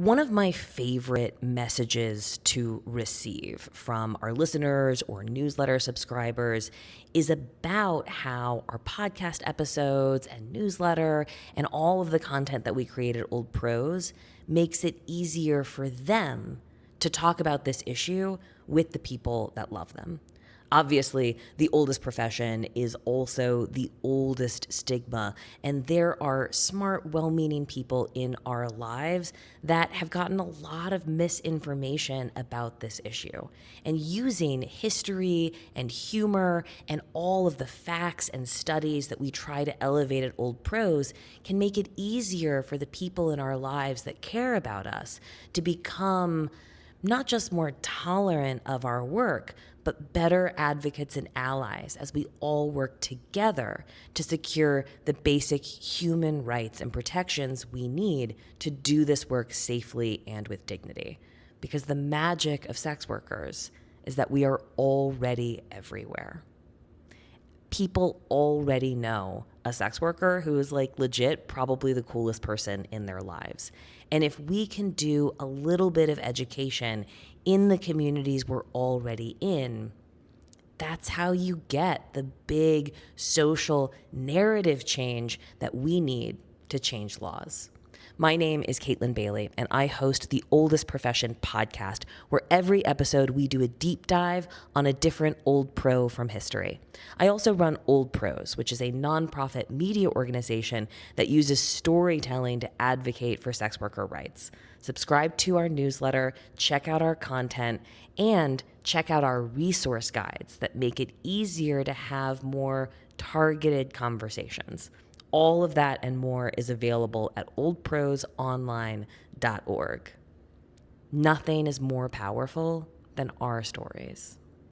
One of my favorite messages to receive from our listeners or newsletter subscribers is about how our podcast episodes and newsletter and all of the content that we create at Old Pros makes it easier for them to talk about this issue with the people that love them. Obviously, the oldest profession is also the oldest stigma, and there are smart, well-meaning people in our lives that have gotten a lot of misinformation about this issue. And using history and humor and all of the facts and studies that we try to elevate at Old Pros can make it easier for the people in our lives that care about us to become not just more tolerant of our work, but better advocates and allies as we all work together to secure the basic human rights and protections we need to do this work safely and with dignity. Because the magic of sex workers is that we are already everywhere. People already know a sex worker who is like legit probably the coolest person in their lives. And if we can do a little bit of education in the communities we're already in, that's how you get the big social narrative change that we need to change laws. My name is Caitlin Bailey, and I host the Oldest Profession podcast, where every episode we do a deep dive on a different old pro from history. I also run Old Pros, which is a nonprofit media organization that uses storytelling to advocate for sex worker rights. Subscribe to our newsletter, check out our content, and check out our resource guides that make it easier to have more targeted conversations. All of that and more is available at oldprosonline.org. Nothing is more powerful than our stories.